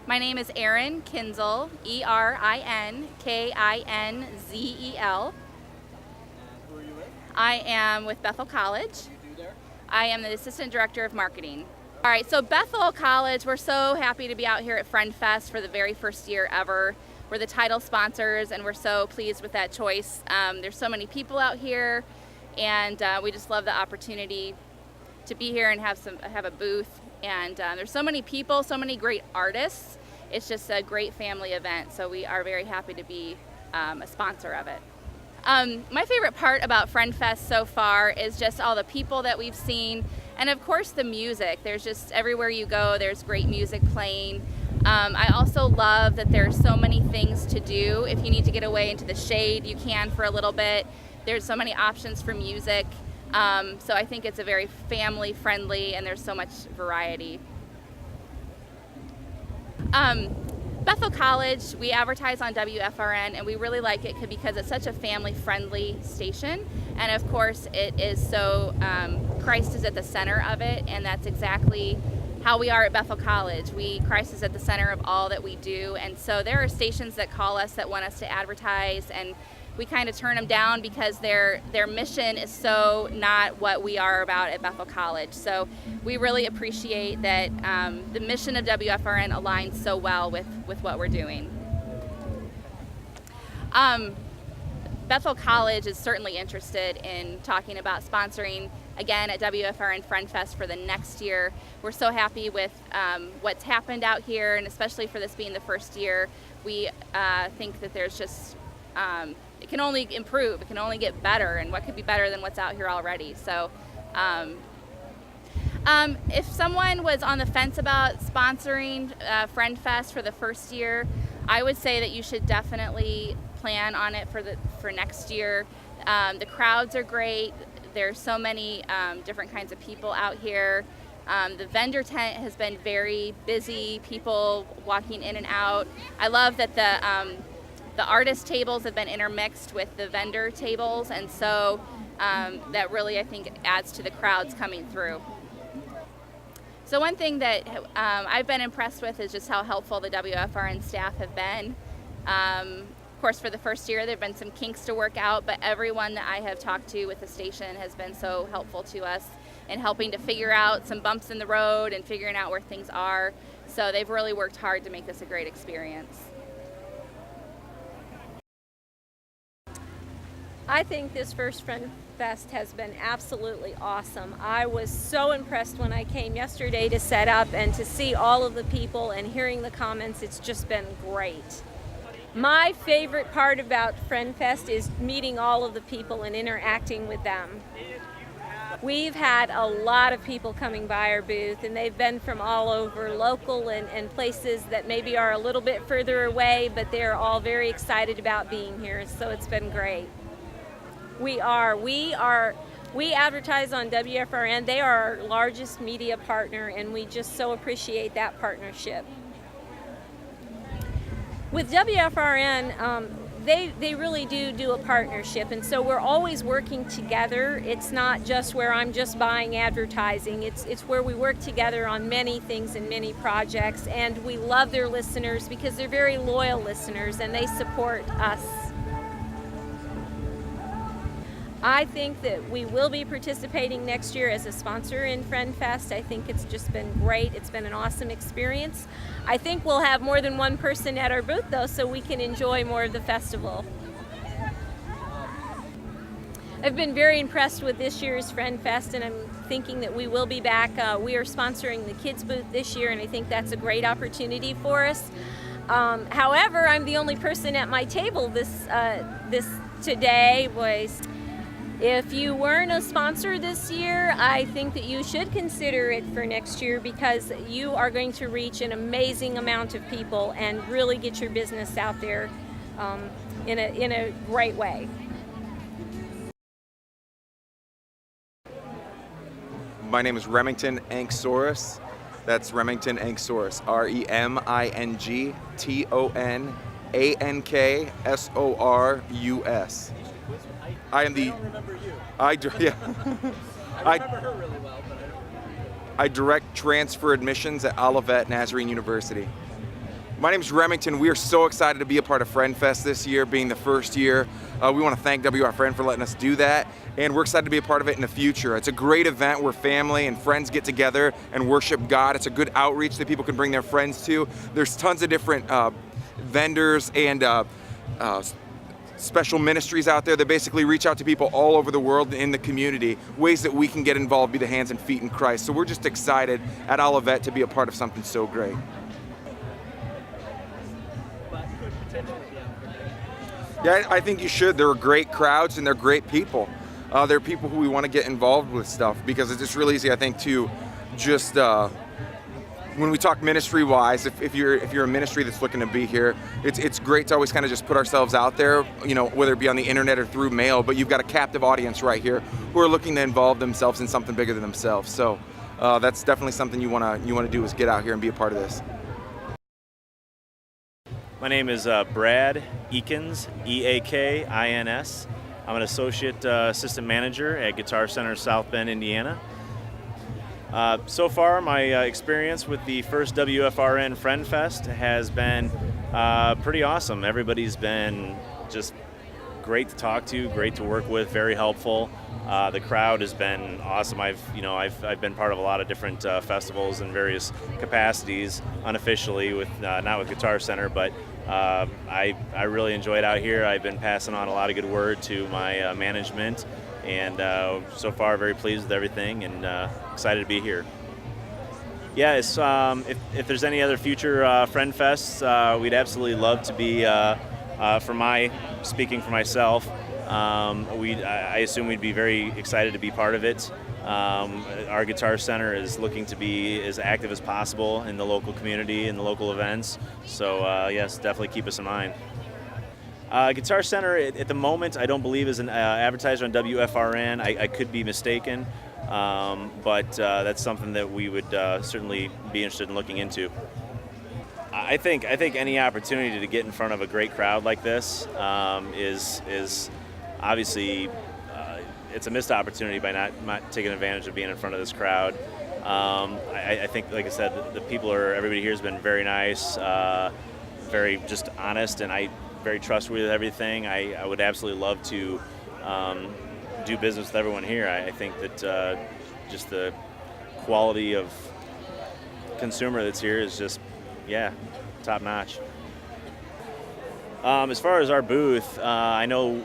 My name is Erin Kinzel, Erinkinzel. And who are you with? I am with Bethel College. What do you do there? I am the Assistant Director of Marketing. All right, so Bethel College, we're so happy to be out here at Friend Fest for the very first year ever. We're the title sponsors, and we're so pleased with that choice. There's so many people out here, and we just love the opportunity to be here and have a booth. And there's so many people, so many great artists. It's just a great family event, so we are very happy to be a sponsor of it. My favorite part about Friend Fest so far is just all the people that we've seen, and of course the music. There's just, everywhere you go, there's great music playing. I also love that there's so many things to do. If you need to get away into the shade, you can for a little bit. There's so many options for music. So I think it's a very family friendly, and there's so much variety. Bethel College, we advertise on WFRN, and we really like it because it's such a family-friendly station, and of course it is so, Christ is at the center of it, and that's exactly how we are at Bethel College. Christ is at the center of all that we do, and so there are stations that call us that want us to advertise, and we kind of turn them down because their mission is so not what we are about at Bethel College. So we really appreciate that the mission of WFRN aligns so well with what we're doing. Bethel College is certainly interested in talking about sponsoring again at WFRN Friend Fest for the next year. We're so happy with what's happened out here, and especially for this being the first year, we think that there's just it can only improve, it can only get better, and what could be better than what's out here already. So if someone was on the fence about sponsoring Friend Fest for the first year, I would say that you should definitely plan on it for next year. The crowds are great. There's so many different kinds of people out here. The vendor tent has been very busy, people walking in and out. I love that the artist tables have been intermixed with the vendor tables, and so that really, I think, adds to the crowds coming through. So one thing that I've been impressed with is just how helpful the WFRN staff have been. Of course, for the first year, there have been some kinks to work out, but everyone that I have talked to with the station has been so helpful to us in helping to figure out some bumps in the road and figuring out where things are. So they've really worked hard to make this a great experience. I think this first Friend Fest has been absolutely awesome. I was so impressed when I came yesterday to set up and to see all of the people and hearing the comments. It's just been great. My favorite part about Friend Fest is meeting all of the people and interacting with them. We've had a lot of people coming by our booth, and they've been from all over, local and places that maybe are a little bit further away, but they're all very excited about being here, so it's been great. We advertise on WFRN. They are our largest media partner, and we just so appreciate that partnership. With WFRN, they really do a partnership, and so we're always working together. It's not just where I'm just buying advertising. It's where we work together on many things and many projects, and we love their listeners because they're very loyal listeners, and they support us. I think that we will be participating next year as a sponsor in Friend Fest. I think it's just been great. It's been an awesome experience. I think we'll have more than one person at our booth, though, so we can enjoy more of the festival. I've been very impressed with this year's Friend Fest, and I'm thinking that we will be back. We are sponsoring the kids booth this year, and I think that's a great opportunity for us. However, I'm the only person at my table this today. If you weren't a sponsor this year, I think that you should consider it for next year, because you are going to reach an amazing amount of people and really get your business out there in a great way. My name is Remington Anksaurus. That's Remington Anksaurus. REMINGTONANKSORUS. I am the. I don't remember you. Yeah. I remember her really well, but I don't remember you. I direct transfer admissions at Olivet Nazarene University. My name is Remington. We are so excited to be a part of Friend Fest this year, being the first year. We want to thank WR Friend for letting us do that, and we're excited to be a part of it in the future. It's a great event where family and friends get together and worship God. It's a good outreach that people can bring their friends to. There's tons of different vendors and special ministries out there that basically reach out to people all over the world in the community, ways that we can get involved, be the hands and feet in Christ. So we're just excited at Olivet to be a part of something so great. Yeah, I think you should. There are great crowds and they're great people. They're people who we want to get involved with stuff, because it's just really easy, I think, to just when we talk ministry-wise, if you're a ministry that's looking to be here, it's great to always kind of just put ourselves out there, you know, whether it be on the internet or through mail. But you've got a captive audience right here who are looking to involve themselves in something bigger than themselves. So that's definitely something you want to do, is get out here and be a part of this. My name is Brad Eakins, E-A-K-I-N-S. I'm an associate assistant manager at Guitar Center South Bend, Indiana. So far, my experience with the first WFRN Friend Fest has been pretty awesome. Everybody's been just great to talk to, great to work with, very helpful. The crowd has been awesome. I've been part of a lot of different festivals in various capacities, unofficially with not with Guitar Center, but I really enjoyed out here. I've been passing on a lot of good word to my management, and so far very pleased with everything, and excited to be here. Yeah, it's, if there's any other future Friend Fests, we'd absolutely love to be. Speaking for myself, I assume we'd be very excited to be part of it. Our Guitar Center is looking to be as active as possible in the local community and the local events. So yes, definitely keep us in mind. Guitar Center at the moment, I don't believe is an advertiser on WFRN. I could be mistaken, but that's something that we would certainly be interested in looking into. I think any opportunity to get in front of a great crowd like this is obviously it's a missed opportunity by not taking advantage of being in front of this crowd. I think, like I said, everybody here has been very nice, very just honest, and very trustworthy with everything. I would absolutely love to do business with everyone here. I think that just the quality of consumer that's here is just, yeah, top notch. As far as our booth, I know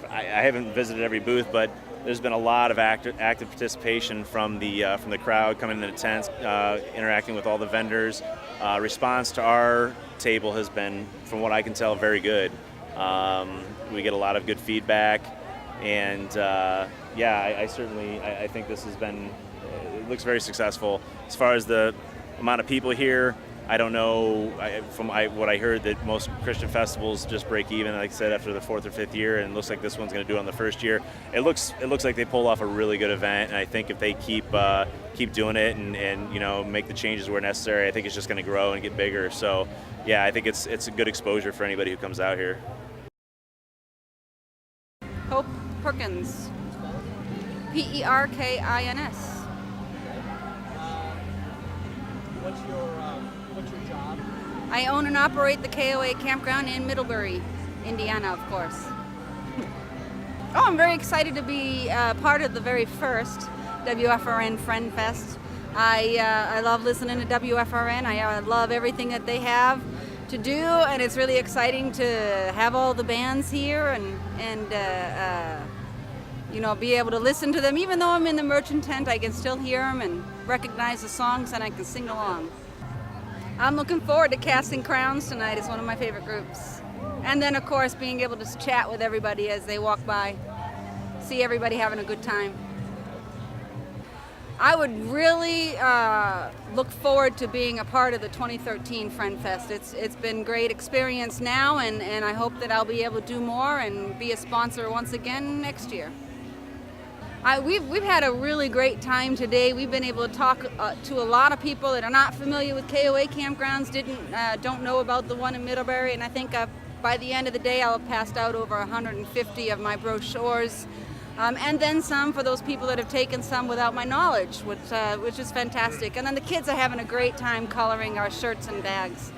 I haven't visited every booth, but there's been a lot of active participation from the crowd coming in the tents, interacting with all the vendors. Response to our table has been, from what I can tell, very good. We get a lot of good feedback, and yeah, I think this has been. It looks very successful. As far as the amount of people here, I don't know. What I heard, that most Christian festivals just break even, like I said, after the 4th or 5th year, and it looks like this one's going to do it on the first year. It looks like they pulled off a really good event, and I think if they keep doing it and make the changes where necessary, I think it's just going to grow and get bigger. So, yeah, I think it's a good exposure for anybody who comes out here. Hope Perkins. Perkins. What's your job? I own and operate the KOA campground in Middlebury, Indiana, of course. Oh, I'm very excited to be part of the very first WFRN Friend Fest. I love listening to WFRN. I love everything that they have to do, and it's really exciting to have all the bands here and be able to listen to them. Even though I'm in the merchant tent, I can still hear them and recognize the songs, and I can sing along. I'm looking forward to Casting Crowns tonight. It's one of my favorite groups. And then, of course, being able to chat with everybody as they walk by, see everybody having a good time. I would really look forward to being a part of the 2013 Friend Fest. It's been great experience now, and I hope that I'll be able to do more and be a sponsor once again next year. We've had a really great time today. We've been able to talk to a lot of people that are not familiar with KOA campgrounds, don't know about the one in Middlebury, and I think by the end of the day I'll have passed out over 150 of my brochures, and then some for those people that have taken some without my knowledge, which is fantastic. And then the kids are having a great time coloring our shirts and bags.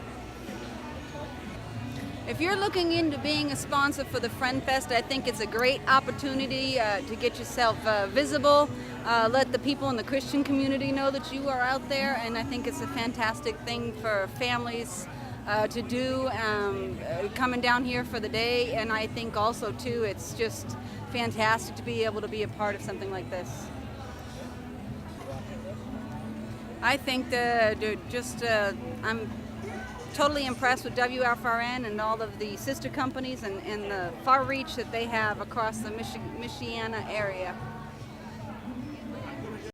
If you're looking into being a sponsor for the Friend Fest, I think it's a great opportunity to get yourself visible, let the people in the Christian community know that you are out there, and I think it's a fantastic thing for families to do, coming down here for the day, and I think also too it's just fantastic to be able to be a part of something like this. I think I'm totally impressed with WFRN and all of the sister companies and the far reach that they have across the Michiana area.